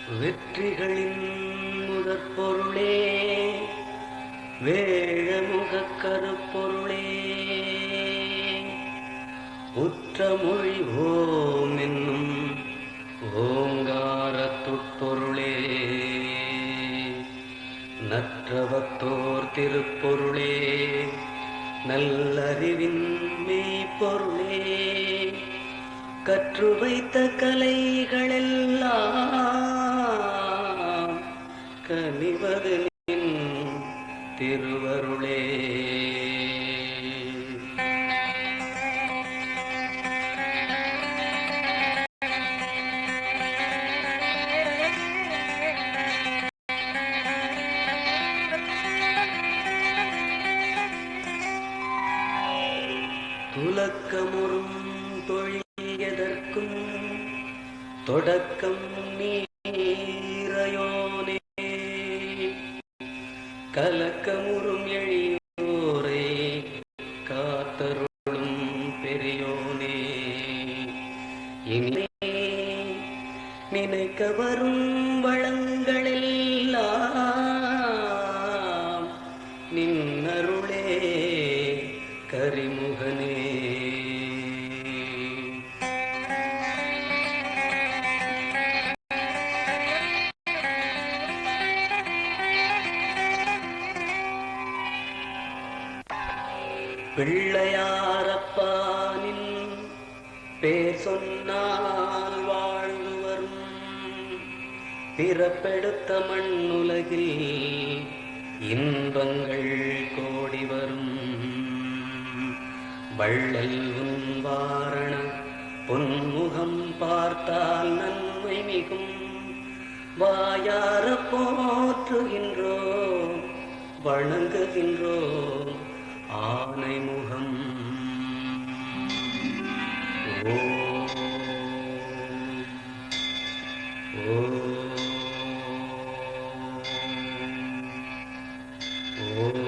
வெற்றிகளின் முதற்பொருளே, வேழமுகக் கருப்பொருளே, உற்றமொழி ஓம் என்னும் ஓங்காரத்துட்பொருளே, நற்றவத்தோர் திருப்பொருளே, நல்லறிவின் மெய்ப்பொருளே, கற்று வைத்த கலைகளெல்லாம் கனிவது நின் திருவருளே. துலக்கமுறும் தொழில் எதற்கும் தொடக்கம் நீரையோனே, கலக்கமுறும் எழியோரே, காத்தருளும் பெரியோனே, இனி நினைக்க வரும் வளங்களெல்லாம் நின்னருளே கரிமுகனே. பிள்ளையாரப்பானின் பேர் சொன்னால் வாழ்வு வரும், பிறப்பெடுத்த மண்ணுலகில் இன்பங்கள் கோடி வரும். வள்ளல் உன் வாரண பொன்முகம் பார்த்தால் நன்மை மிகும், வாயார போற்றுகின்றோம் வணங்குகின்றோம் ஆனை முகம். ஓம் ஓம் ஓம்.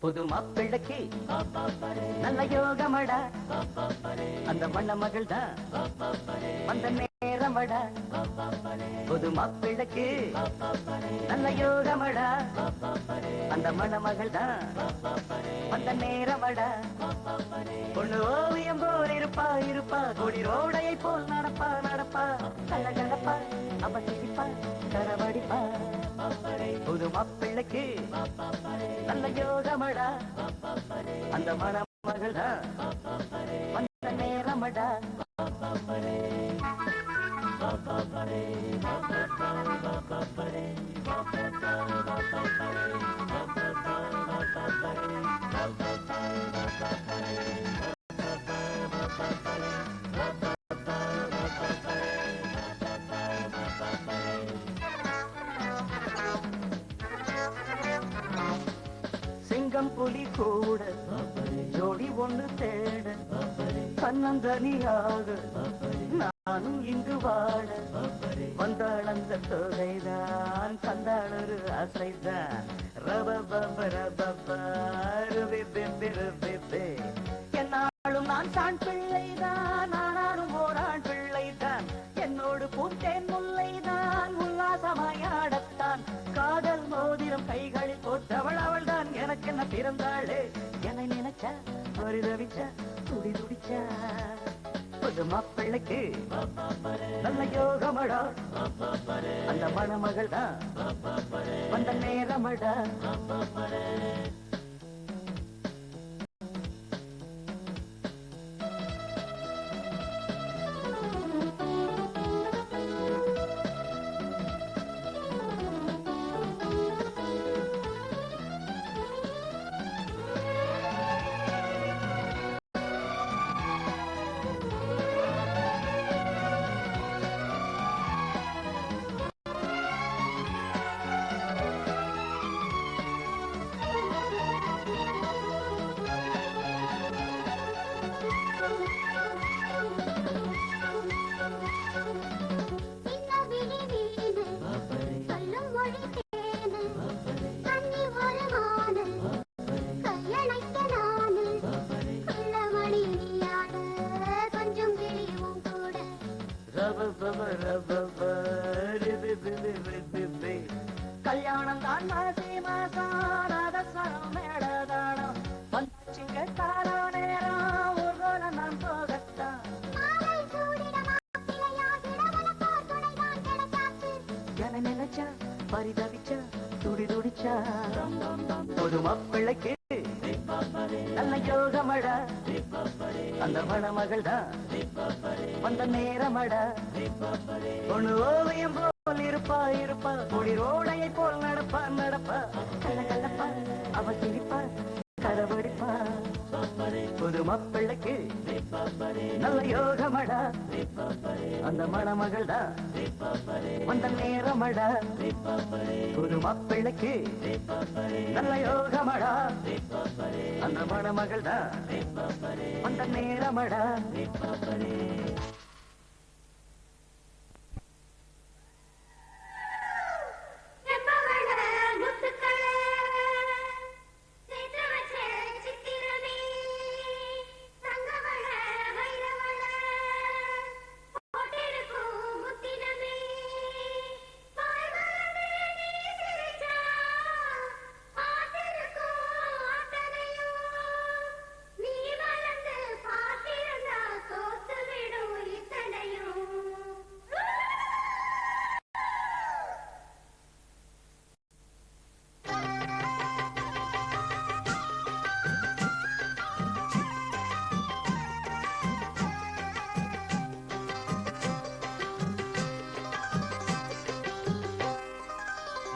புது மாப்பிள்ளைக்கு நல்ல யோகமடா, அந்த மண மகள் தான் வந்த நேரமடா. புது மாப்பிள்ளைக்கு நல்ல யோகமடா, அந்த மண மகள் தான் வந்த நேரமடா. பொண்ணு ஓவியம் போல் இருப்பா இருப்பா, கொடி ரோடையை போல் நடப்பா நடப்பா, கள்ள கலப்பா அவ சிரிப்பா கரவடிப்பா. புது மாப்பிள்ளைக்கு நல்ல யோகமடா, அந்த மண மகள் தான் வந்த நேரமடா. சிங்கம் புலி கூட ஜோடி ஒன்று தேட, தன்னந்தனியாக நானும் இங்கு வாழ, வந்தாள் அந்த தொகைதான் தந்தாளொரு அசைதான். என்னாலும் நான் தான் பிள்ளைதான், ஆனாலும் ஓரான் பிள்ளைதான், என்னோடு பூத்தேன் முல்லைதான் உல்லாசமாயாடத்தான். காதல் மோதிரம் கைகளில் போட்டவள் அவள் தான் எனக்கு என்ன பிறந்தாளே. என்னை நினைச்சா பரிதவிச்சா துடி துடிச்சா. புது மாப்பிள்ளைக்கு நல்ல யோகமடா, அந்த மணமகள் தான் வந்த நேரமடா. கல்யாணம் தான் மாசி மாசம் மேடதானம் வந்துச்சுங்க காலா நேரம் ஊர்வல நான் போகத்தான். என நினைச்சா பரிதவிச்சா துடி துடிச்சா. ஒரு மாப்பிள்ளைக்கு நல்ல யோகமடா, அந்த மணமகள் தான் வந்த நேரமடா. பொண்ணு ஓவியம் போல் இருப்பா இருப்பா, கொடி ரோடையை போல் நடப்பா நடப்பா, கள்ள கள்ளப்பா அவ சிரிப்பா கரவடிப்பா. புது மாப்பிள்ளைக்கு நல்ல யோகமடா, அந்த மணமகள் தான் வந்த நேரமடா. புது மாப்பிள்ளைக்கு நல்ல யோகமடா, அந்த மணமகள் தான் வந்த நேரமடா.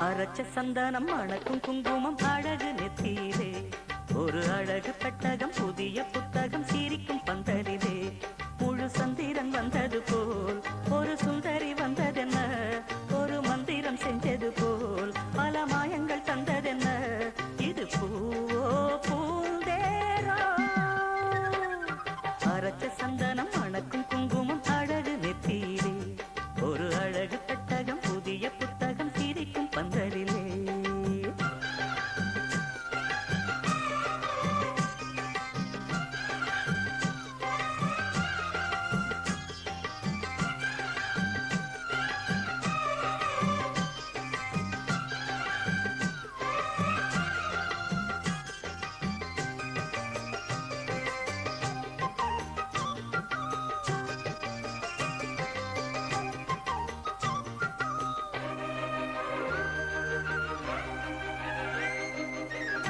அரைச்ச சந்தனம் அணக்கும் குங்குமம் அழகு நெத்தியிலே, ஒரு அழகு பெட்டகம் புதிய புத்தகம் சிரிக்கும் பந்தலிலே. முழு சந்திரன் வந்தது போல் ஒரு சுந்தரி வந்ததென்ன, ஒரு மந்திரம் செஞ்சது போல் பல மாயங்கள் தந்ததென்ன. இது பூவோ பூந்தேரோ. அரைச்ச சந்தனம் அணக்கும் குங்குமம் அழகு நெத்தியிலே, ஒரு அழகு பெட்டகம் புதிய புத்தகம் சிரிக்கும் பந்தலிலே.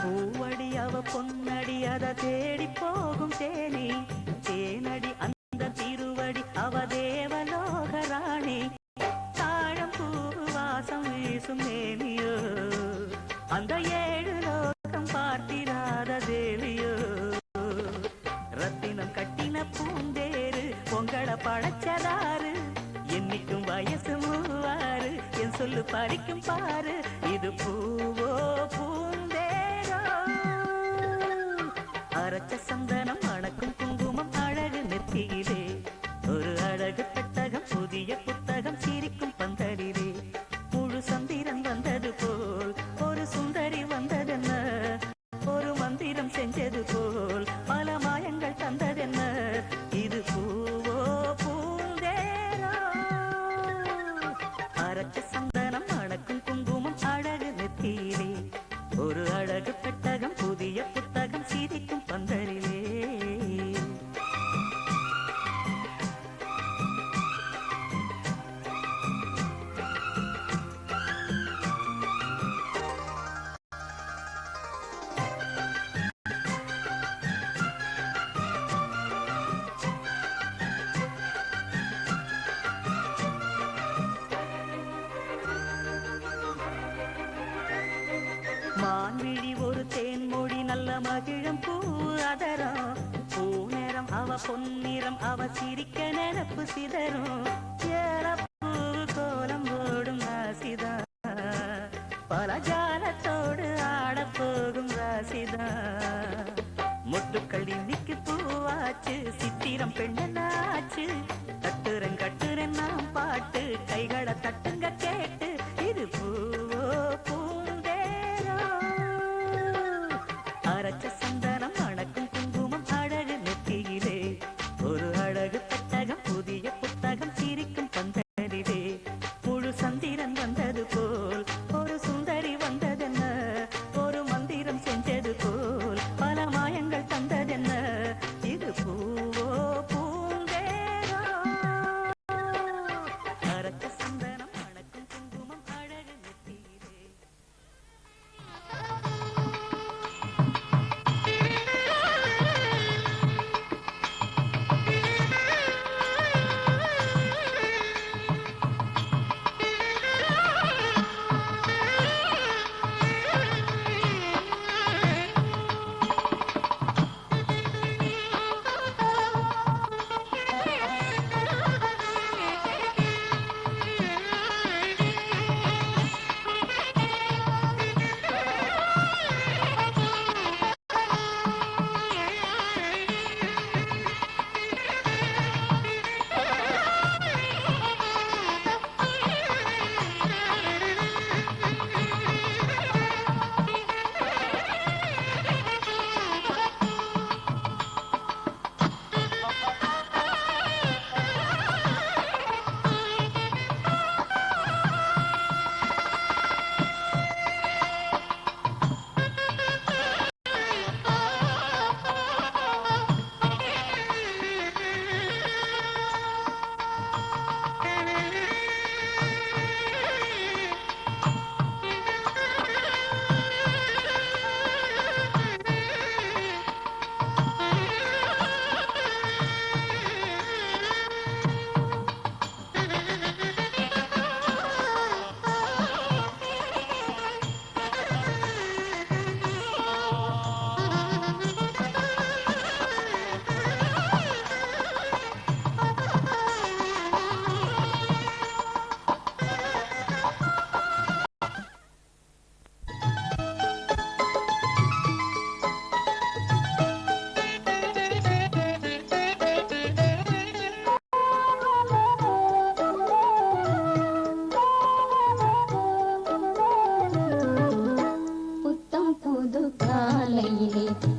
பூவடி அவ பொன்னடி அத தேடி போகும் தேனி தேனடி அந்த திருவடி அவ தேவலோக ராணி தாழம் பூ வாசம் வீசும் நேமியோ அந்த 7 லோகம் பார்த்திராத தேவியோ ரத்தினம் கட்டின பூந்தேரு பொங்கட பழச்சதாறு என்னைக்கும் வயசு மூவாறு என் சொல்லு பறிக்கும் பாரு இது பூவோ பூந்தேரோ அரைச்ச சந்தனம் மணக்கும் குங்குமம் அழகு நெத்தியிலே ஒரு அழகு பெட்டகம் புதிய புத்தகம் சிரிக்கும் பந்தலிலே முழு சந்திரன் வந்தது போல் ஒரு சுந்தரி வந்ததென்ன ஒரு மந்திரம் செஞ்சது போல் பல மாயங்கள் தந்ததென்ன இது பூவோ பூந்தேரோ அரைச்ச சந்தனம் மணக்கும் குங்குமம் அழகு நெத்தியிலே ஒரு அழகு பெட்டகம் புதிய புத்தகம் சிரிக்கும் பந்தலிலே மான்விழி ஒரு தேன்மொழி நல்ல மகிழம் பூ அதரம் பூநேரம் அவ பொன்னிறம் அவ சிரிக்க நினப்பு சிதறும் ஏறப்பூ கோலம் போடும் ராசிதா பல ஜாலத்தோடு ஆடப்போகும் ராசிதா முட்டுக்கள் இன்னைக்கு பூவாச்சு சித்திரம் பெண்ணாச்சு தட்டுரன் கட்டுரன் நாம் பாட்டு கைகளை தட்டுங்க கேட்டு இது பூவோ பூந்தேரோ அரைச்ச சந்தனம் மணக்கும் குங்குமம் அழகு நெத்தியிலே ஒரு அழகு பெட்டகம் புதிய புத்தகம் சிரிக்கும் பந்தலிலே முழு சந்திரன் வந்தது போல் ஒரு சுந்தரி வந்ததென்ன ஒரு மந்திரம் செஞ்சது போல் பல மாயங்கள் தந்ததென்ன இது பூவோ பூந்தேரோ அரைச்ச சந்தனம் மணக்கும் குங்குமம் அழகு நெத்தியிலே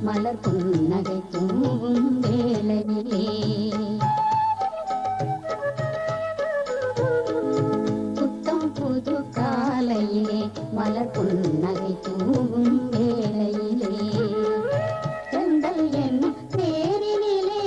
மலர் புன்னகை தூவும் வேளையிலே புத்தம் புது காலையிலே மலர் புன்னகை தூவும் வேளையிலே செந்தல் என்னும் தேரினிலே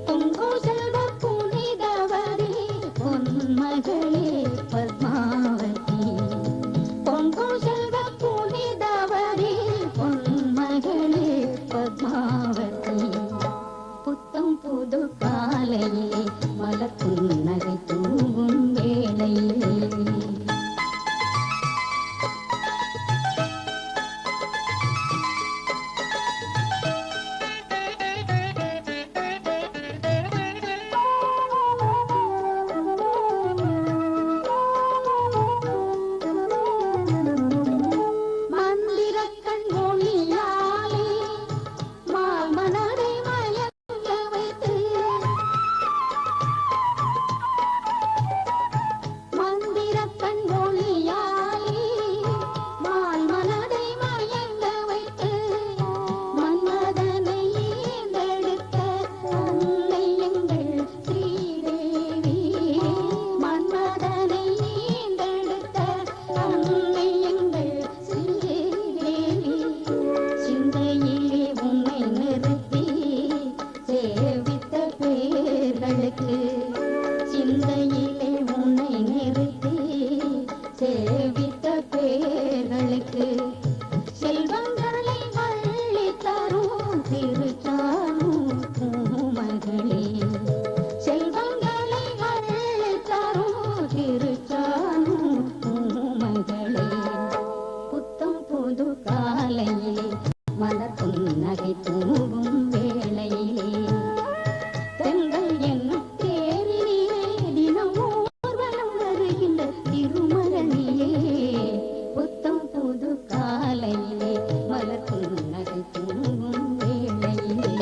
பொங்கு செல்வ புனிதவதி பொன்மகளே பத்மாவதி பொங்கு செல்வ புனிதவதி பொன்மகளே பத்மாவதி புத்தம் புது காலையிலே மலர் புன்னகை தூவும் வேளையிலே சிந்தையிலே உன்னை நிறுத்தி சேவித்த பேர்களுக்கு செல்வங்களை வள்ளி தரும் திருச்சானூர் பூமகளே செல்வங்களை வள்ளி தரும் திருச்சானூர் பூமகளே புத்தம் புது காலையிலே மலர் புன்னகை தூவும் வேளையிலே தெங்கள் என்னும் தேரிலே தினம் ஊர்வலம் வருகின்ற திருமரணியே புத்தம் புது காலையிலே மலர் புன்னகை தூவும் வேளையிலே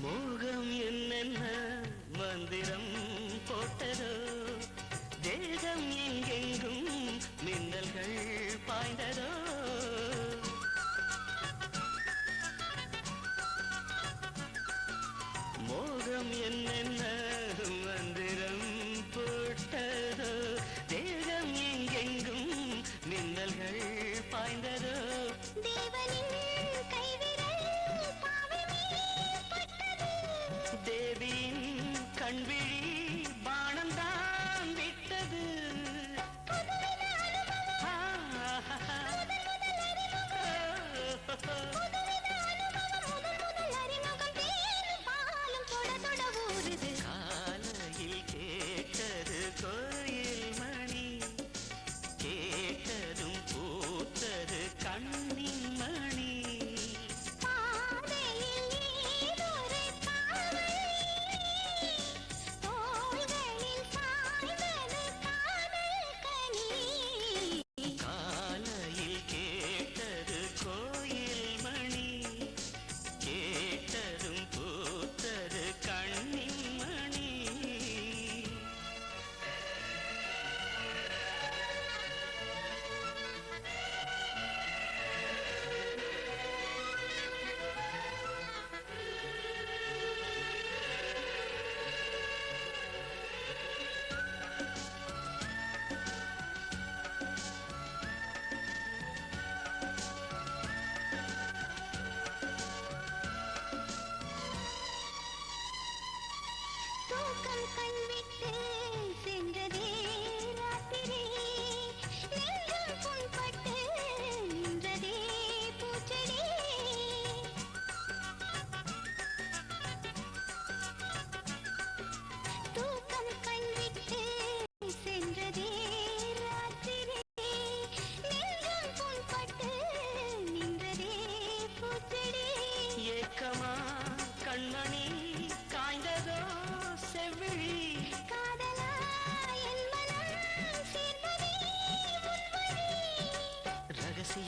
மோகம் என்னென்ன மந்திரம் போட்டதோ தேகம் எங்கெங்கும் மின்னல்கள் பாய்ந்ததோ மோகம் என்னென்ன மந்திரம் போட்டதோ தேகம் எங்கெங்கும் மின்னல்கள் பாய்ந்ததோ தேவியின் கண்விழி பானந்தான் விட்டது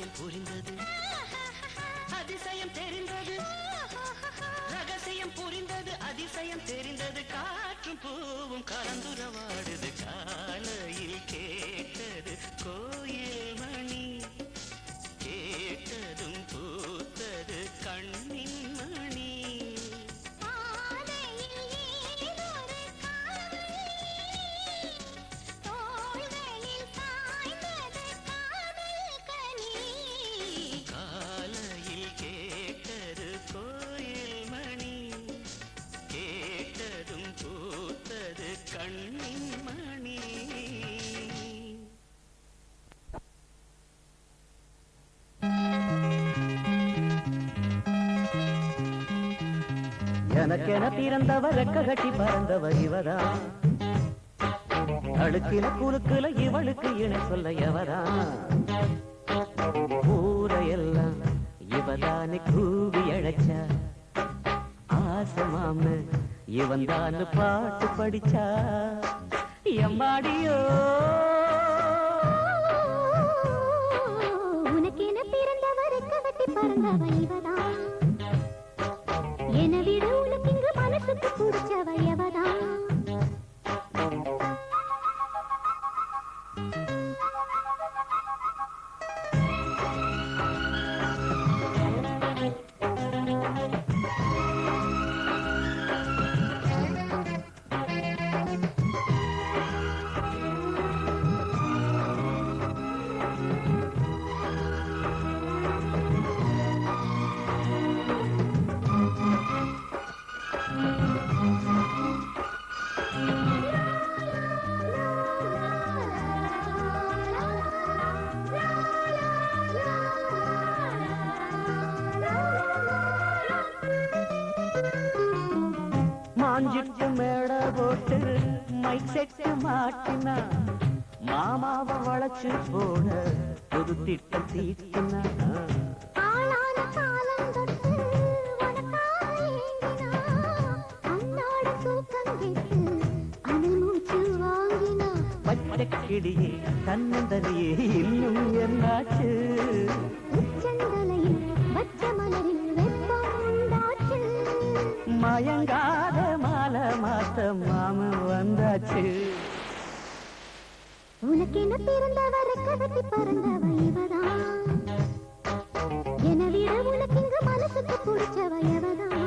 அதிசயம் புரிந்தது அதிசயம் தெரிந்தது ரகசியம் புரிந்தது அதிசயம் தெரிந்தது காற்றும் பூவும் கலந்துரவாடுது காலையில் கேட்டது கோயில் மணி கேட்டதும் பூத்தது கண்ணின் மணி எனக்கென பிறந்தவ ரெக்க கட்டி பறந்தவ இவதான் அழுக்கில குலுக்குல இவளுக்கு இணை சொல்ல எவதான் ஊரையெல்லாம் இவதானு கூவி அழைச்சா ஆசமாம இவன் தான் பாட்டு படிச்சா எம்மாடியோ உனக்கென பிறந்தவ ரெக்க கட்டி பறந்தவ இவதான் என விட உனக்கு இங்கு மனசுக்கு பிடிச்சவ எவதான் மாஞ்சிட்டு மேட போட்டு மைக் செட்டு மாட்டினா மாமாவை வளைச்சு போட புது திட்டம் தீட்டினா ஆளான காலம் தொட்டு உனக்காக ஏங்கினா அன்னாட தூக்கம் கெட்டு அனல் மூச்சு வாங்கினா பச்சை கிளியே தன்னந்தனியே இன்னும் என்னாச்சு உச்சந்தலையில் வச்ச மலரில் வெப்பம் உண்டாச்சு மயங்காத மாலை மாத்த மாமு வந்தாச்சு உனக்கென பிறந்தவ ரெக்க கட்டி பறந்தவ இவதான் என விட உனக்கு இங்கு மனசுக்கு பிடிச்சவ எவதான்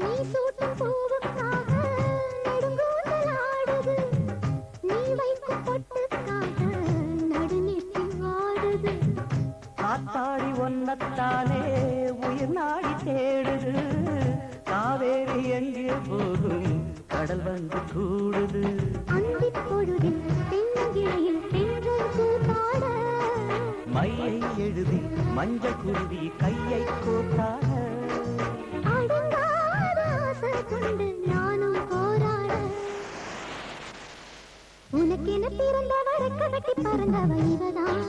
நீ சூட்டும் பூவுக்காக நெடுங்கூந்தல் ஆடுது நீ வைக்கும் பொட்டுக்காக நடுநெற்றி ஆடுது காத்தாடி ஒன்னத்தானே உயிர் நாடி தேடுது காவேரி எங்கே போகும் கடல் வந்து கூடுது அந்திப் பொழுதில் தென்னங்கிளையில் தென்றல் கூத்தாட மையை எழுதி மஞ்சள் குருவி கையை கோத்தாட அடங்காத ஆசை கொண்டு நானும் போராட உனக்கென பிறந்தவ ரெக்க கட்டி பறந்தவ இவதான்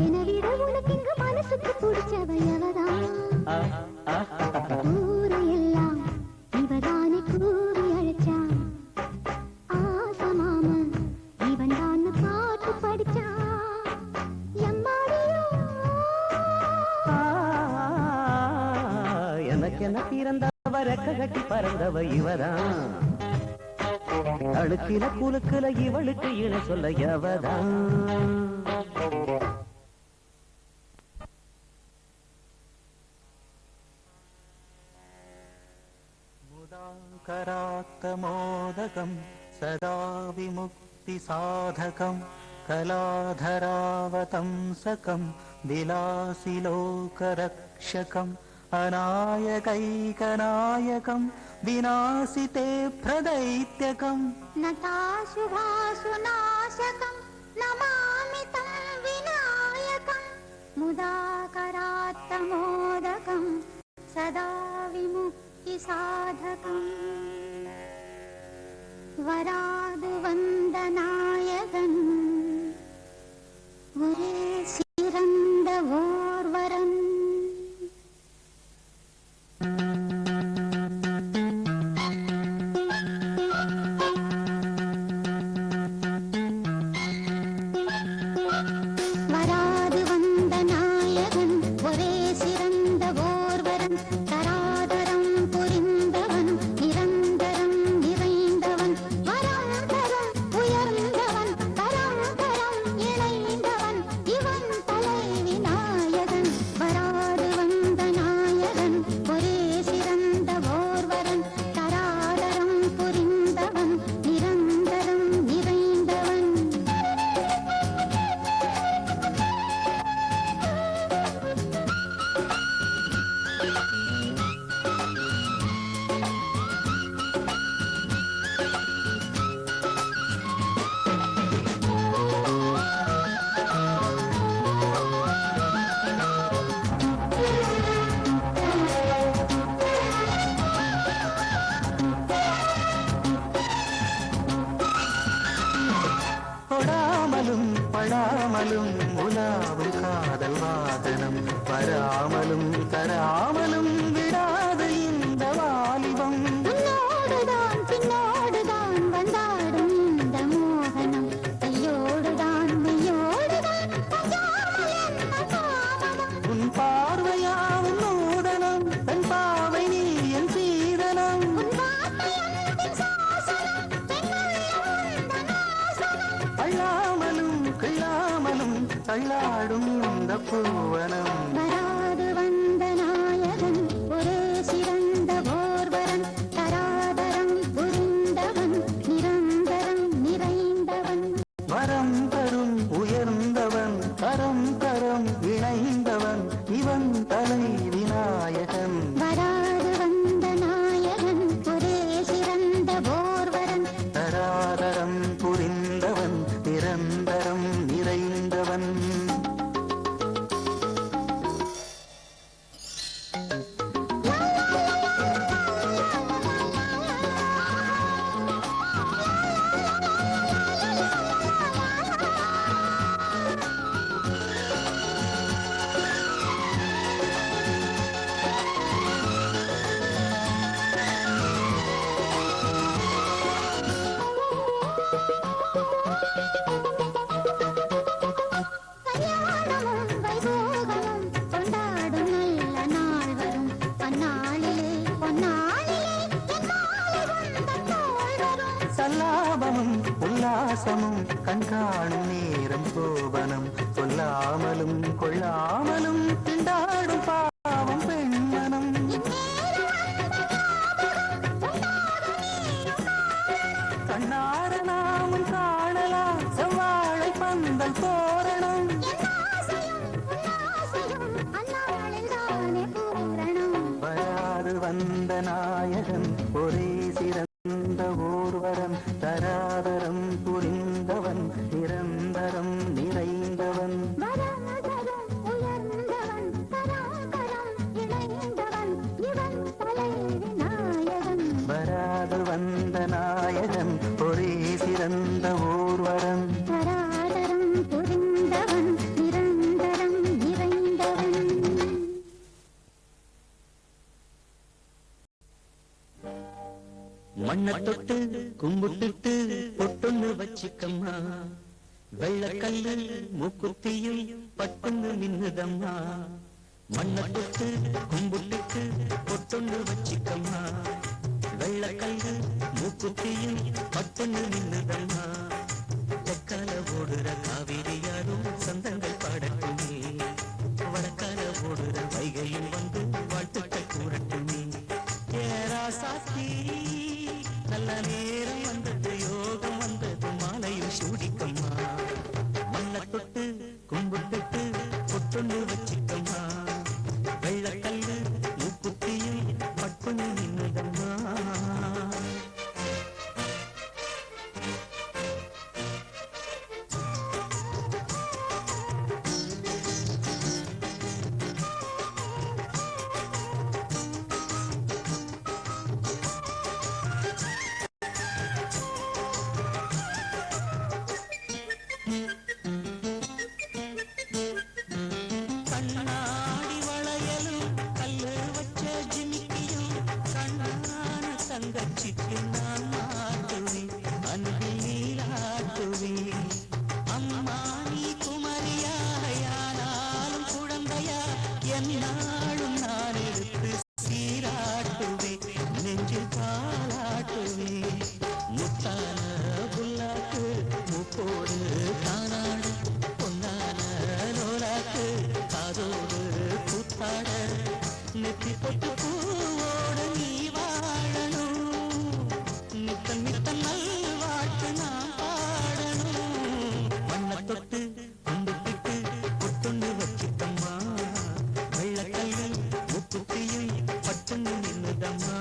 என விட உனக்கு இங்கு மனசுக்கு பிடிச்சவ எவதான் ஊரையெல்லாம் இவதானே கூறி அழைச்சான் ஆசமாம இவன் தான் பாட்டு படிச்சான் எம்மாடியோ எனக்கென பிறந்தவ ரெக்க கட்டி பறந்தவ இவதான் அழுக்கில குலுக்குல இவளுக்கு இணை சொல்ல எவதான் करात्तमोदकं सदा विमुक्तिसाधकं कलाधरावतंसकं विलासिलोकरक्षकम् अनायकैकनायकं विनाशिते प्रदैत्यकम् नताशुभाशुनाश சாதகம் வராது வந்த நாயகன் ஒரே சிறந்த ஓர்வரன். வராது வந்த நாயகன் ஒரே சிறந்த ஓர்வரன். தராதரம் புரிந்தவன் நிரந்தரம் நிறைந்தவன். வரம் தரம் உயர்ந்தவன் தரம் தரம் இணைந்தவன். இவன் தலைவி நாயகன். வராது வந்த நாயகன் ஒரே சிறந்த ஓர்வரன். தராதரம் புரிந்தவன் நிரந்தரம் நிறைந்தவன். தொடாமலும் படாமலும் உலாவும் காதல் வாகனம். வராமலும் தராமலும் விடாது இந்த வாலிபம். உன்னோடுதான் பின்னோடுதான் வந்தாடும் இந்த மோகனம். கையோடுதான் மெய்யோடுதான் பஞ்சாமல் என்ன தாமதம். உன் பார்வையாவும் நூதனம். தன் பாவை நீ என் சீதனம். உன் வார்த்தை அன்பின் சாசனம். பெண்ணுள்ளம் உந்த நாசனம். அள்ளாமலும் கிள்ளாமலும் தள்ளாடும் இந்த பூவனம். வராது வந்த நாயகன் ஒரே சிறந்த ஓர்வரன். தராதரம் புரிந்தவன் நிரந்தரம் நிறைந்தவன். வரம் தரும் உயர்ந்தவன் கரம் கரம் இணைந்தவன். இவன் தலை விநாயகன். வராது வந்த நாயகன் ஒரே சிறந்த ஓர்வரன். தராதரம் புரிந்தவன் நிரந்தரம் நிறைந்தவன். கல்யாணமும் வைபோகமும் கொண்டாடும் நல்ல நாள் வரும். அந்நாளிலே பொன்னாளிலே என் மாலை உந்தன் தோள் வரும். சல்லாபமும் உல்லாசமும் கண்காணும் நேரம் சோபனம். சொல்லாமலும் கொள்ளாமலும் திண்டாடும் பாவம் பெண்மனம். கண்ணார நாமும் காணலாம் செவ்வாழை பந்தல் தோரணம். வராது வந்த நாயகன் ஒரே சிறந்த ஓர்வரன். தராதரம் புரிந்தவன் நிரந்தரம் நிறைந்தவன். வராது வந்த நாயகன் ஒரே சிறந்த ஓர்வரன். தராதரம் புரிந்தவன் நிரந்தரம் நிறைந்தவன். மண்ணை தொட்டு கும்பிட்டுட்டு பொட்டுன்னு வச்சுக்கம்மா. வெள்ளக்கல்லு மூக்குத்தியும் பட்டுன்னு மின்னுதம்மா. மண்ணை தொட்டு கும்பிட்டுட்டு பொட்டுன்னு வச்சுக்கம்மா. வெள்ளக்கல்லு மூக்குத்தியும் பட்டுன்னு மின்னுதம்மா. தெற்கால ஓடுற காவிரியாரும் சந்தங்கள் பாடட்டுமே. வடக்கால ஓடுற வைகையும் வந்து வாழ்த்துக்கள் கூறட்டுமே. ஏராசாத்தி நல்ல நேரம் வந்தது, யோகம் வந்தது, மாலையும் சூடிக்கம்மா. மண்ணை தொட்டு கும்பிட்டுட்டு பொட்டுன்னு வச்சுக்கம்மா. வெள்ளக்கல்லு மூக்குத்தியும் பட்டுன்னு நின்னுதம்மா. கண்ணாடி வளையலும் கல்லு வச்ச ஜிமிக்கியும் கண்ணான தங்கச்சிக்கு நான் மாட்டுவேன் அன்பில் நீராட்டுவேன் அம்மா நீ குமரியா யானாலும் குழந்தையா என்னாலும் நான் எடுத்து சீராட்டுவேன் நெஞ்சில் பாலாட்டுவேன் முத்தான புல்லாக்கு மூக்கோடு தானாடு பொன்னான லோலாக்கு காதோடு கூத்தாட நெத்தி பொட்டு பூவோடு நீ வாழணும் நித்தம் நித்தம் நல்வாழ்த்து நான் பாடணும் மண்ணை தொட்டு கும்பிட்டு பொட்டுன்னு வச்சிட்டம்மா வெள்ளக்கல்லு முத்துத்தியும் பட்டுன்னு நின்னுதம்மா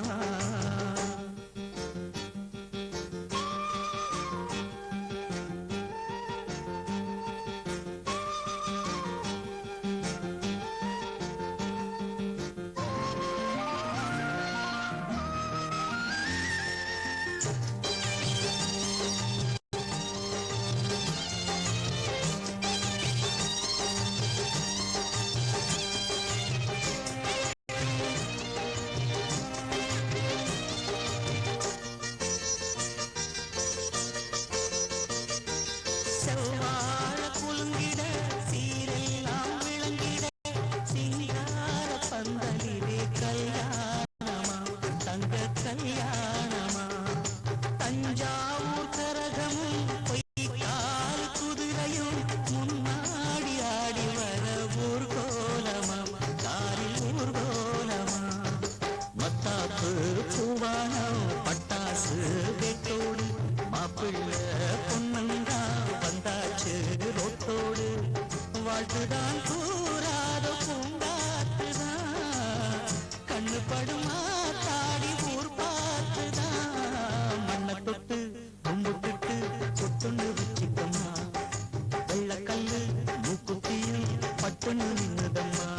செவ்வாழ குலுங்கிட சீரெல்லாம் விளங்கிட சிங்கார பந்தலிலே கல்யாணமா தங்க கல்யாணமா தஞ்சாவூர் கரகமும் பொய்க்கால் குதிரையும் முன்னாடி ஆடி வர ஊர்கோலமா காரில் ஊர்கோலமா மத்தாப்பு பூவானம் பட்டாசு வெட்டோடு மாப்பிள்ளை பொன்னங்கா வந்தாச்சு ரோட்டோடு வாழ்த்துதான் கூறாத பூங்காத்துதான் கண்ணு படுமா தாடி ஊர் பார்த்துதான் மண்ணை தொட்டு கும்பிட்டு சொட்டுன்னு வச்சுக்கம்மா வெள்ளக்கல்லு மூக்குத்தியும் பட்டுன்னு நின்னுதம்மா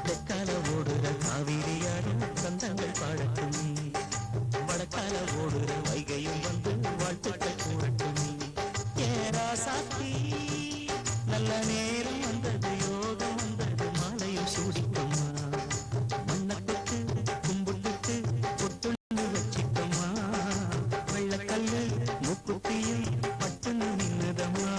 தெற்கால ஓடுற காவிரியாடும் கந்தங்கள் பாடட்டும் வடக்கால ஓடுற வைகையும் வந்து வாழ்த்துக்கள் கூறட்டும் ஏராசாத்தி நல்ல நேரம் வந்தது யோகம் வந்தது மாலையும் சூடிக்கம்மா மண்ணை தொட்டு கும்பிட்டு பொட்டுன்னு வச்சிக்கம்மா வெள்ளக்கல்லு மூக்குத்தியும் பட்டுன்னு நின்னுதம்மா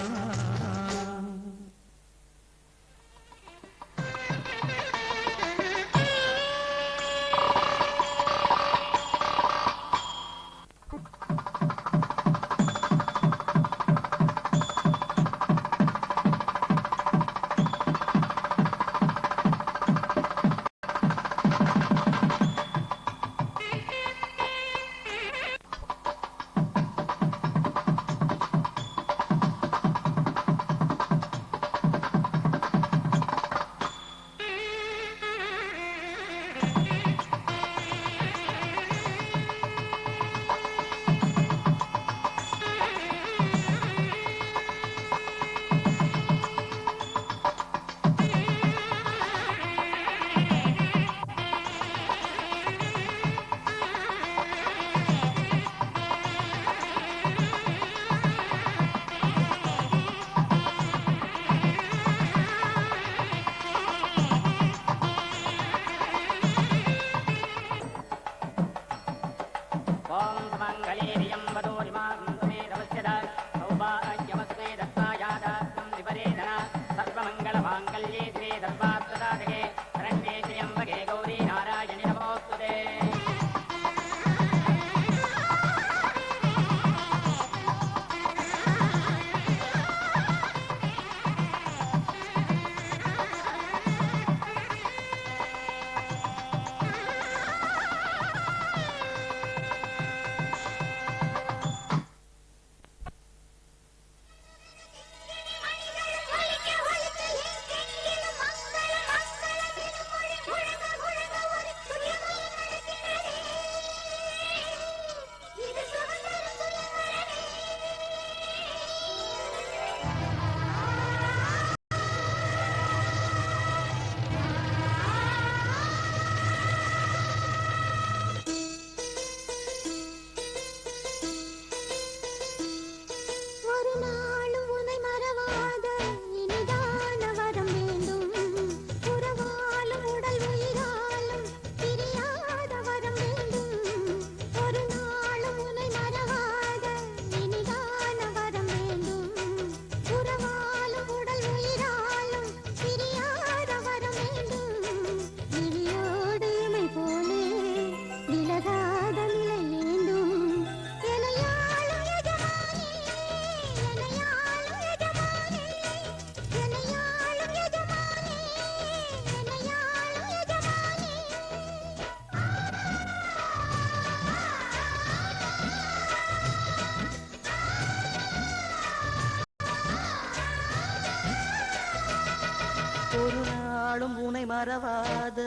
உனை மறவாத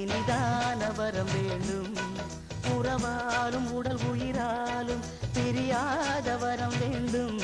இனிதான வரம் வேண்டும். உறவாலும் உடல் உயிராலும் பிரியாத வரம் வேண்டும்.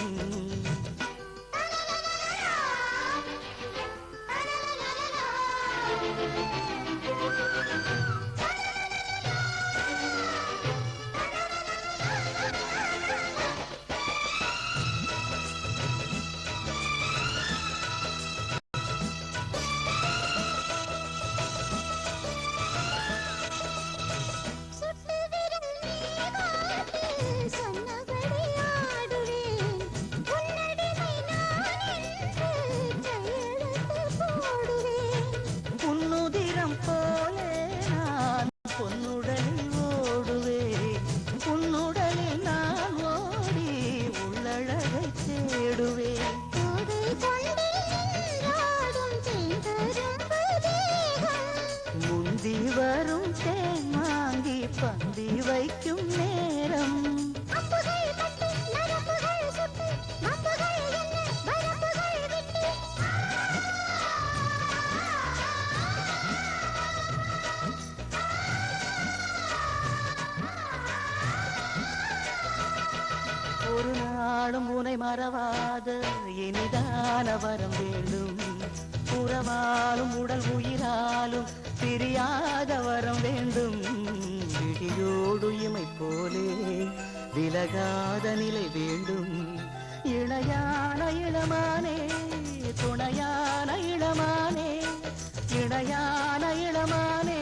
வரும் தேன் வாங்கி பந்தி வைக்கும் நேரம். ஒரு நாளும் உனை மறவாத இனிதான வரம் வேண்டும். உறவாலும் உடல் உயிராலும் பிரியாத வரம் வேண்டும். விழியோடு இமை போலே விலகாத நிலை வேண்டும். இணையான இளமானே துணையான இளமானே, இணையான இளமானே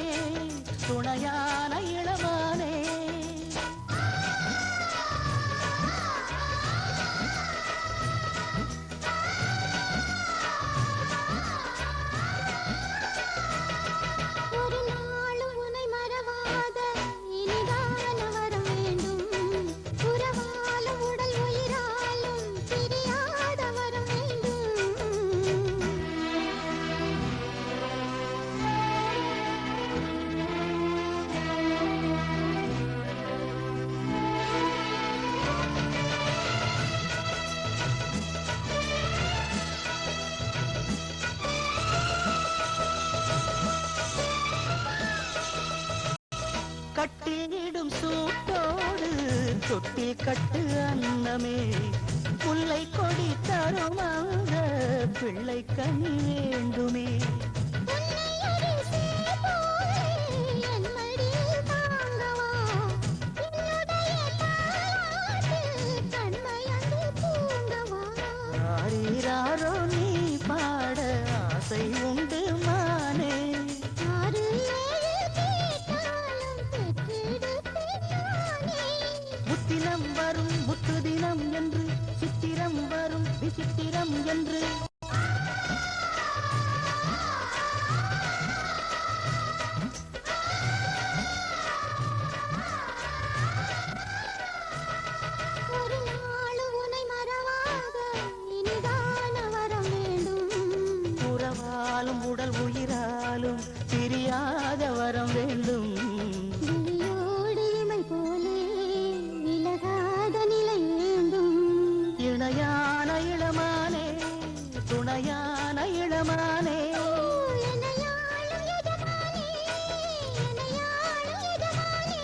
துணையான இளமானே. கட்டிடும் சூட்டோடு தொட்டில் கட்டு அன்னமே, முல்லை கொடி தரும் அந்த பிள்ளை கனி வேண்டுமே. ஆரீராரோ நீ பாட ஆசை உண்டு மானே. முத்தினம் வரும் முத்து தினம் என்று, சித்திரம் வரும் விசித்திரம் என்று. ஒரு நாள் உனை மறவாத இனிதான வரம் வேண்டும். உறவாலும் உடல் உயிராலும் பிரியாத வரம் வேண்டும். விழியோடு இமை போலே விலகாத நிலை வேண்டும். இணையான இளமானே துணையான இளமானே. எனையாளும் எஜமானே, எனையாளும் எஜமானே.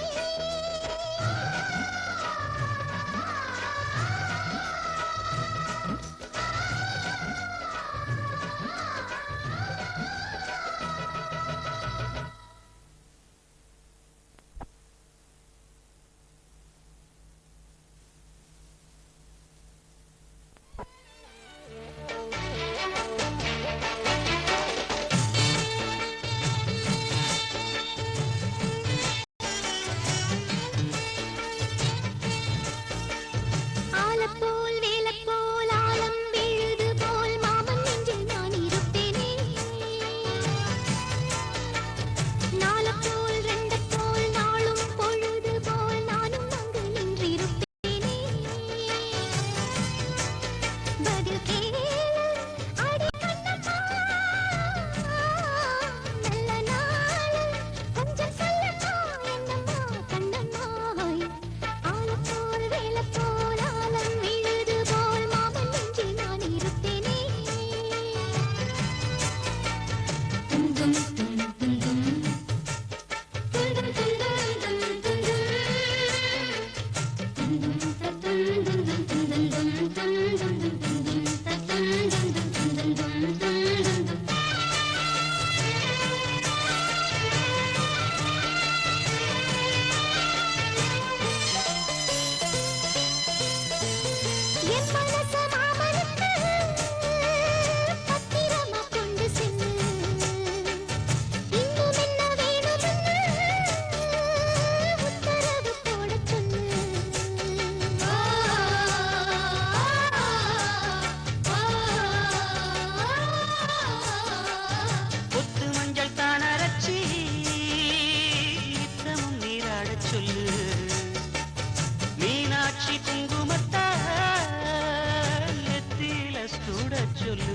கூட சொல்லு.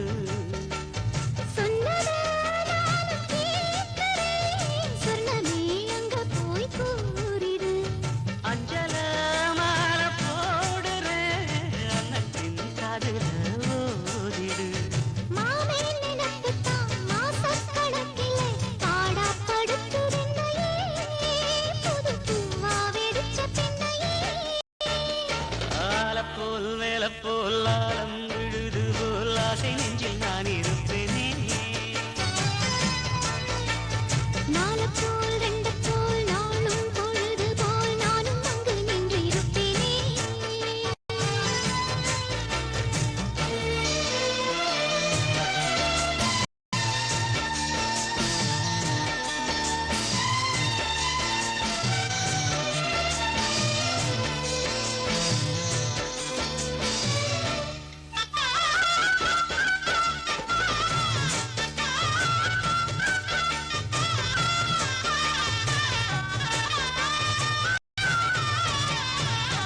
சொன்னதை நானும் கேட்கிறேன். சொர்ணமே அங்க போய் கூறிடு. அஞ்சல மாலை போடுறேன், அன்னத்தின் காதுல ஓதிடு. மாமே நினைப்புத்தான் மாசக்கணக்கிலே பாடாப்படுத்துதென்னையே. புது பூவா வெடிச்ச பெண்ணையே. ஆலப்போல் வேலப்போல் ஆலம் விழுது போல் ஆசை நெஞ்சில் நான் இருப்பேனே. நாலு போல் ரெண்டு போல் நாளும் பொழுது போல் நானும் அங்கு நின்றிருப்பேனே.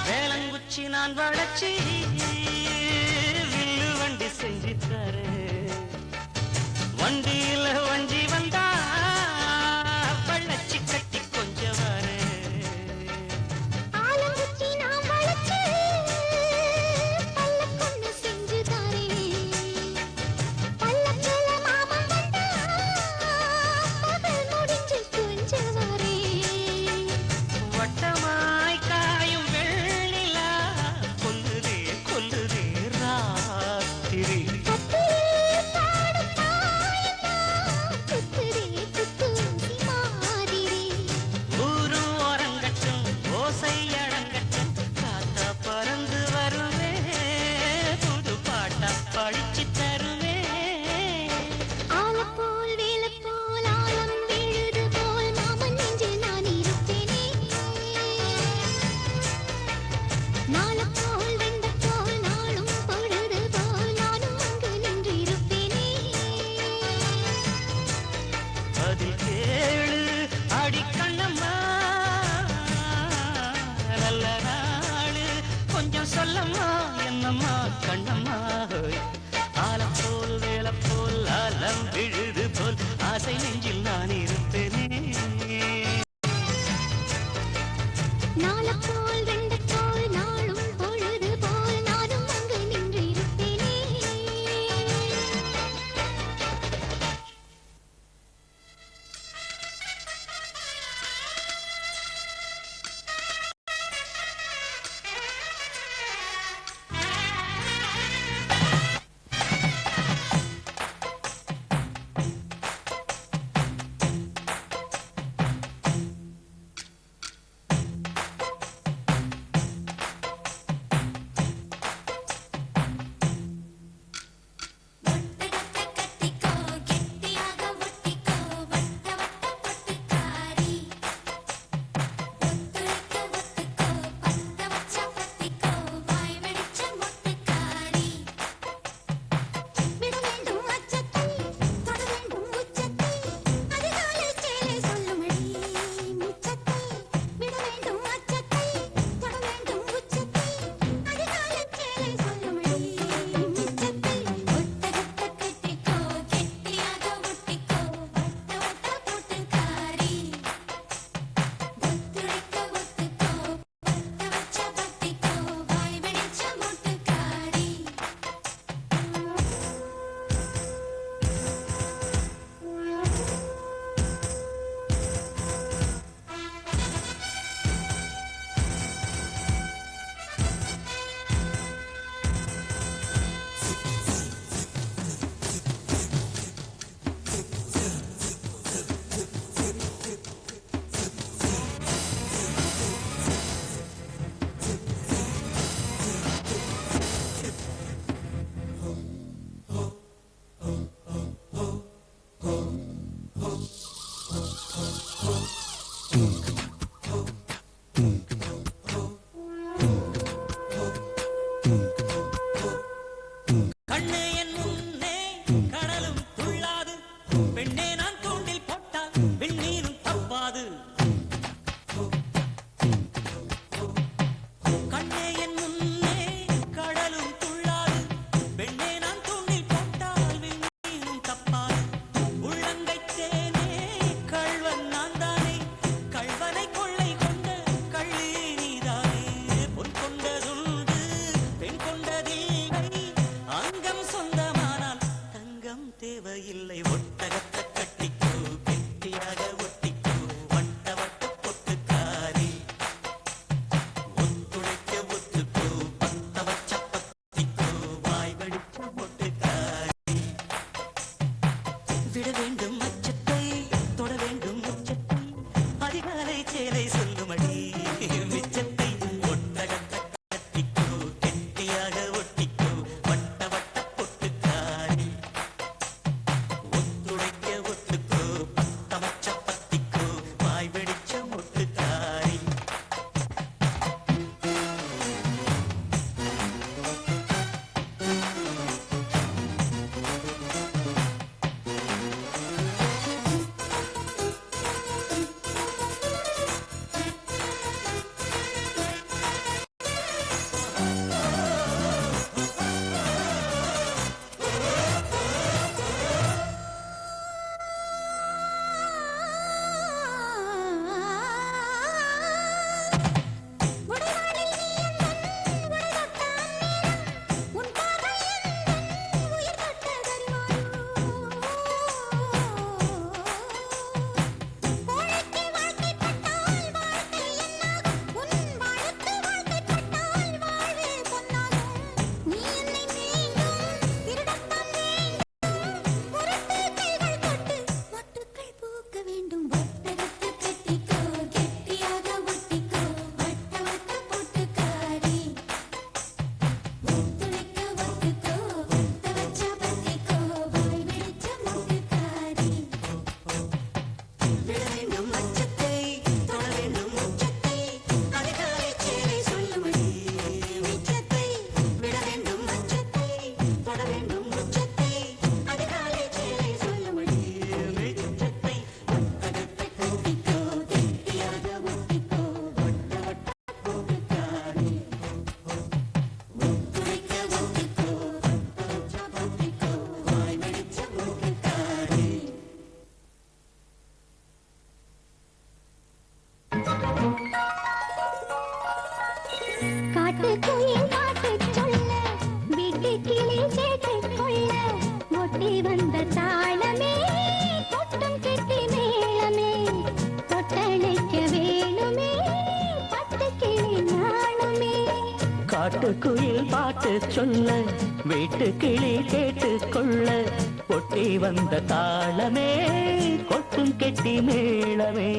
வேலங்குச்சி நான் வளச்சி வில்லு வண்டி செஞ்சு தரேன். வண்டியில வஞ்சி வந்தா வள்ளச்சி கட்டி கொஞ்சம் வரேன். ஆலங்குச்சி நான் வளைச்சு பல்லக்கொன்னு செஞ்சு தாரேன். பல்லக்குல மாமன் வந்தா பகல் முடிஞ்சு கொஞ்சம் வரேன். வட்டமாய் காயும் வெள்ளிலா கொல்லுதே கொல்லுதே ராத்திரி. கட்டிலில் பாடும் தாயம்மா வேண்டும் அச்சத்தை தொட வேண்டும் உச்சத்தை அதிகாலை சேலை சொல்லுமடி மிச்சத்தை ஒட்டகத்தை கட்டிக்கோ கெட்டியாக ஒட்டிக்கோ வட்ட வட்ட பொட்டுக்காரி ஒத்துழைக்க ஒத்துக்கோ பத்தமச்ச பத்திக்கோ வாய் வெடிச்ச முட்டுக்காரி காட்டுக்குயில் பாட்டுச் சொல்ல வீட்டுக்கிளி கேட்டுக் கொள்ள ஒட்டி வந்த தாளமே கொட்டும் கெட்டி மேளமே தொட்டணைக்க வேணுமே பட்டுக்கிளி நாணுமே காட்டுக்குயில் பாட்டு சொல்ல வீட்டு கிளி கேட்டுக் கொள்ள ஒட்டி வந்த தாளமே கொட்டும் கெட்டி மேளமே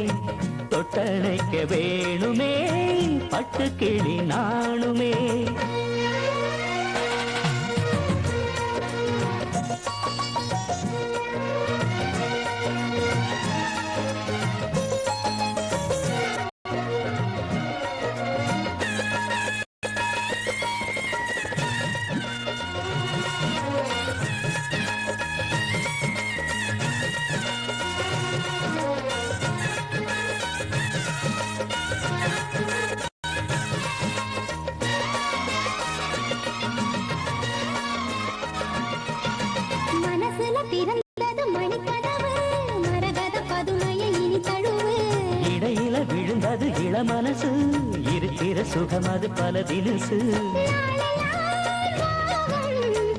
தொட்டணைக்க வேணுமே பட்டு கிளி நாணுமே மனசுல பிறந்தது மணிக்கதவு மரகத பதுமையை இனி தழுவு இடையில விழுந்தது இளமனசு இருக்கிற சுகம் அது பல தினசு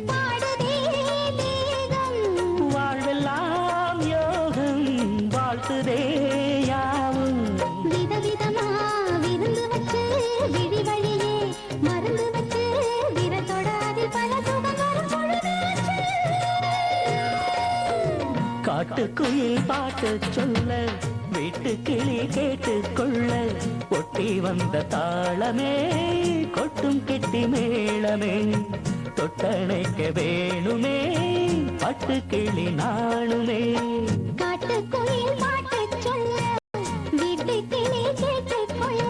பாடுதே தேகம் வாழ்வெல்லாம் யோகம் வாழ்த்துதே யாவும் விதவிதமா விருந்து வச்சு விழி வழியே மருந்து வச்சு விரத்தோட அதில் பல சுகம் வரும் பொழுதாச்சு. காட்டுக்குயில் பாட்டு சொல்ல வீட்டு கிளி கேட்டுக் கொள்ள ஒட்டி வந்த தாளமே கொட்டும் கெட்டி மேளமே தொட்டணைக்க வேணுமே பட்டு கிளி நாணுமே காட்டுக்குயில் பாட்டுச் சொல்ல வீட்டுக்கிளி கேட்டுக் கொள்ள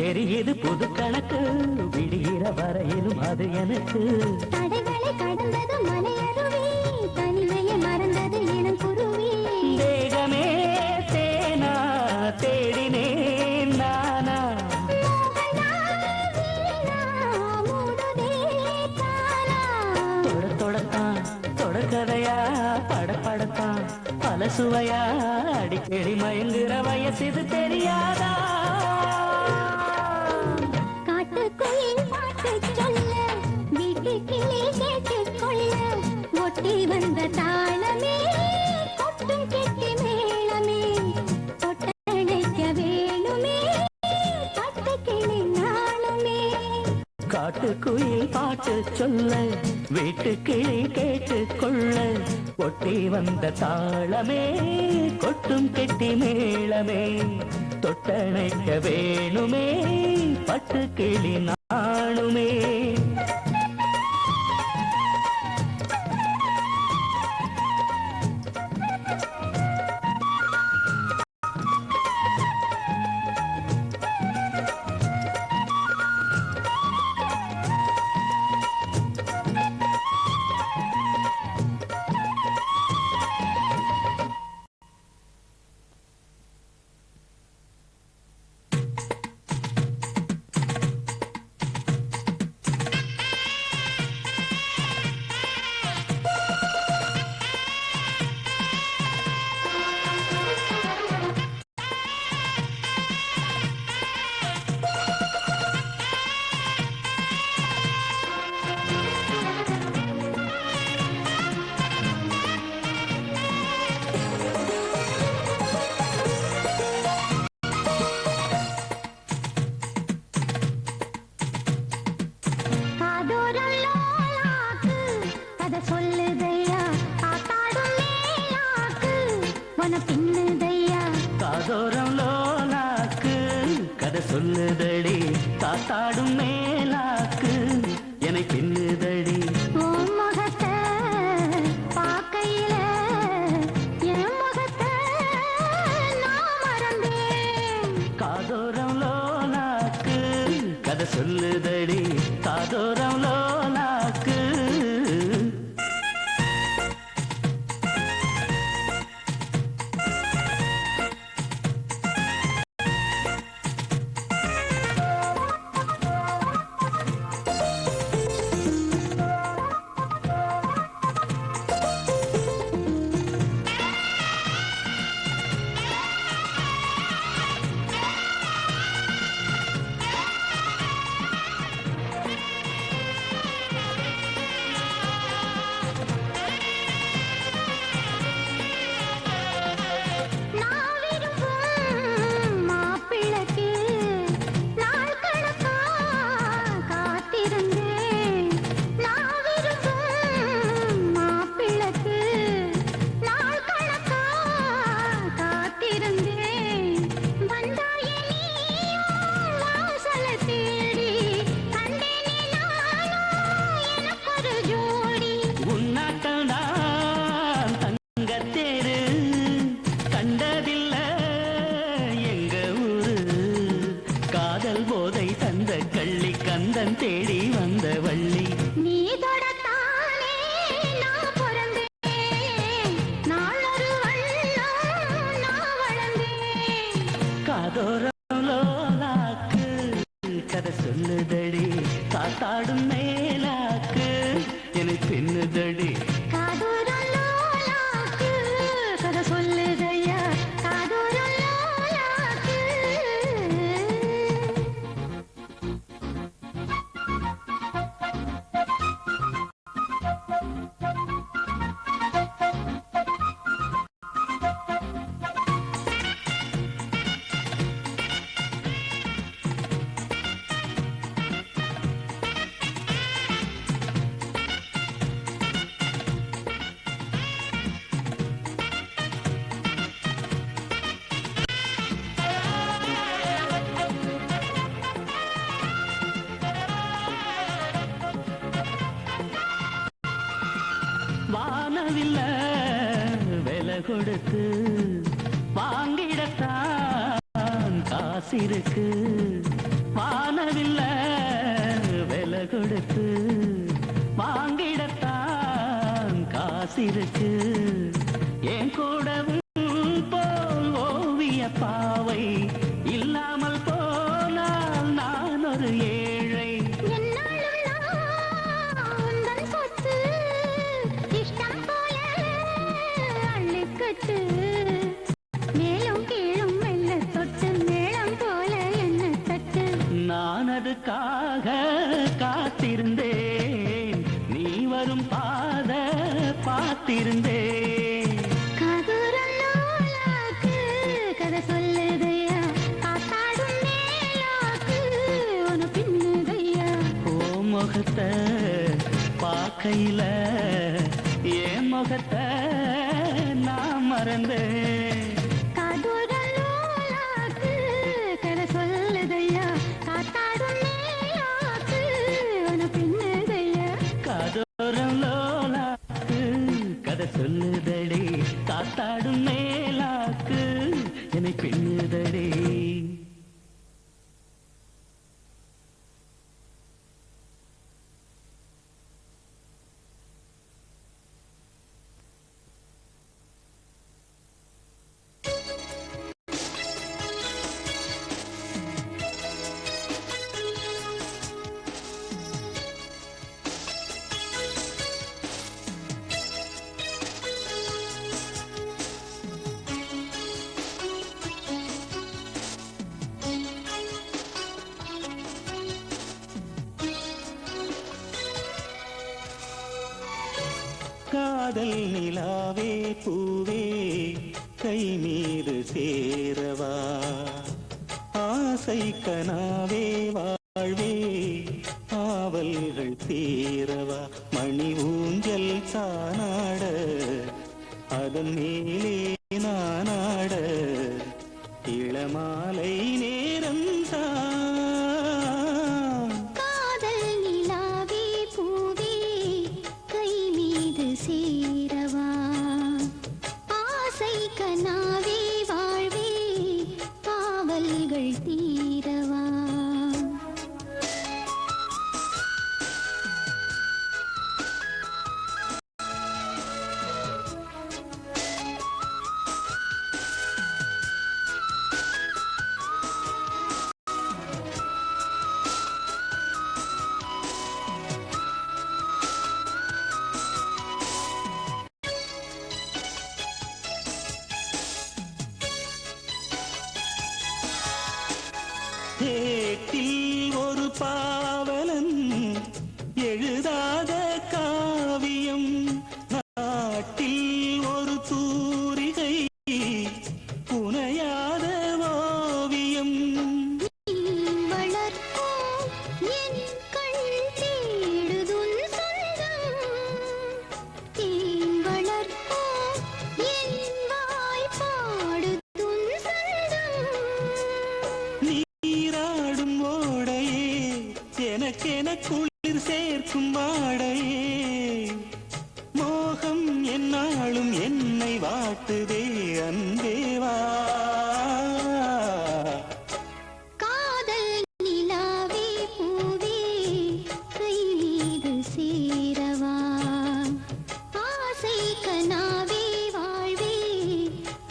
தெரியுது புது கணக்கு விடுகிற வரையிலும் அது எனக்கு தடைகளை கடந்தது மலையருவி தனிமையை மறந்தது இனம் குருவி தேகமே தேனா தேடினேன் நானா தொட தொடத்தான் தொட கதையா படப்படத்தான் பல சுவையா அடிக்கடி மயங்குற வயசு இது தெரியாதா? காட்டுக்குயில் பாட்டு சொல்ல வீட்டு கிளி கேட்டுக் கொள்ள ஒட்டி வந்த தாளமே கொட்டும் கெட்டி மேளமே தொட்டணைக்க வேணுமே பட்டு கிளி நாளுமே. காட்டுக்குயில் பாட்டு சொல்ல வீட்டு கிளி கேட்டுக் கொள்ள ஒட்டி வந்த தாளமே கொட்டும் கெட்டி மேளமே தொட்டணைக்க வேணுமே பட்டு கிளி நாளுமே. காதோரம் லோலாக்கு கதை சொல்லுதடி காத்தாடும் மேலாக்கு என்னை பின்னுதடி. காதோரம் லோலாக்கு கதை சொல்லுதடி காதோரம் லோலாக்கு. கந்தன் தேடி வந்த வள்ளி நீ தொடத்தானே நான் பிறந்தேன் நாளொரு வள்ளம் நான் வளர்ந்தேன். காதோரம் லோலாக்கு கதை சொல்லுதடி காத்தாடும் மேலாக்கு என்னை பின்னுதடி. காதோரம் லோலாக்கு கதை சொல்லுதையா காதோரம் லோலாக்கு. வானவில்ல விலை கொடுத்து வாங்கிடத்தான் காசிருக்கு. வானவில்ல விலை கொடுத்து வாங்கிடத்தான் காசிருக்கு. என் கூடவும் போல் ஓவிய பாவை இல்லாமல் போனால் நான் ஒரு ஏழை. என்னாலும் நான் உந்தன் சொத்து இஷ்டம் போல வரும் பாத பார்த்திருந்தேன். காதோரல்லாக்கு கதை சொல்லுதையா, காத்தாடும் மேலாக்கு உன பின்னுதையா. ஓ முகத்தை பார்க்கையில என் முகத்தை நான் மறந்தேன். காதோரல்லாக்கு கதை சொல்லுதையா, காத்தாடும் மேலாக்கு உன பின்னுதையா. காதோரம் லோலாக்கு கதை சொல்லுதடி, காத்தாடும் மேலாக்கு என்னை பின்னுதடி. காதல் நிலாவே பூவே கை மீது சேரவா, ஆசை கனாவே வாழ்வே ஆவல்கள் தீரவா. மணி ஊஞ்சல் தானாட அதன் மேலே நானாட, இளமாலை நேரம் தான். காதல் நிலாவே பூவே கை மீது சேரவா, ஆசை கனாவே வாழ்வே காவல்கள் தீரவா. ஏட்டில் ஒரு பாவலன் எழுதாத காவியம், நாட்டில் ஒரு தூரிகை புனையாத ஓவியம். நீ வளர்க்கும் என் கண் தேடுதுன் சொந்தம், தேன் வளர்க்கும் என் வாய் பாடுதுன் சொந்தம். நீராடும் ஓடையே எனக்கென குளிர் சேர்க்கும் வாடையே, மோகம் என்னாலும் என்னை வாட்டுதே அன்பேவா. காதல் நிலாவே பூவே கை மீது சேரவா, ஆசை கனாவே வாழ்வே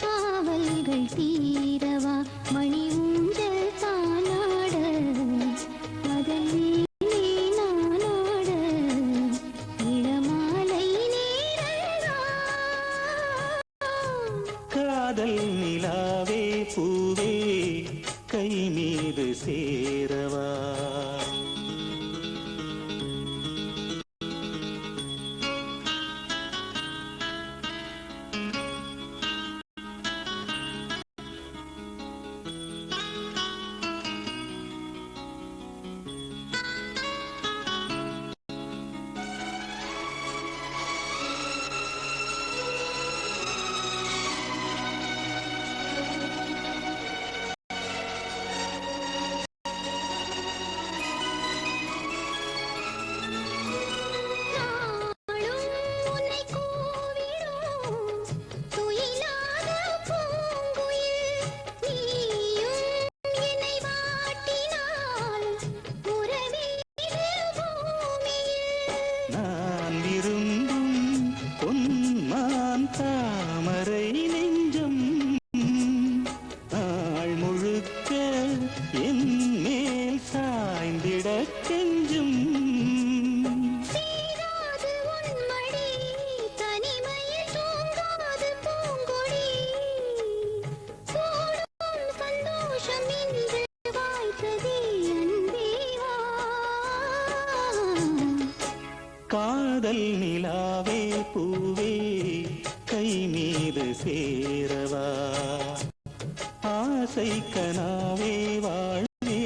காவல்கள் தீரவா. மணி ஊஞ்சல் தானாட அதன் மேலே நானாட, இளமாலை நேரம்தான். காதல் நிலாவே பூவே கை மீது சேரவா ஆசை கனாவே வாழ்வே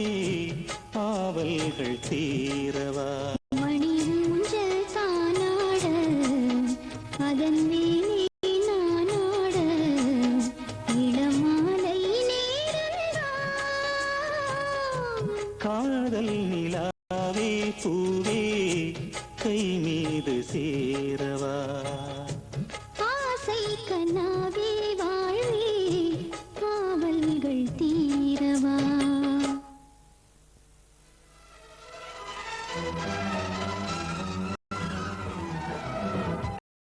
ஆவல்கள் தீரவா மணி ஊஞ்சல் தானாட அதன் மேலே நானாட இளமாலை நேரம்தான் காதல் நிலாவே பூவே கை மீது சேரவா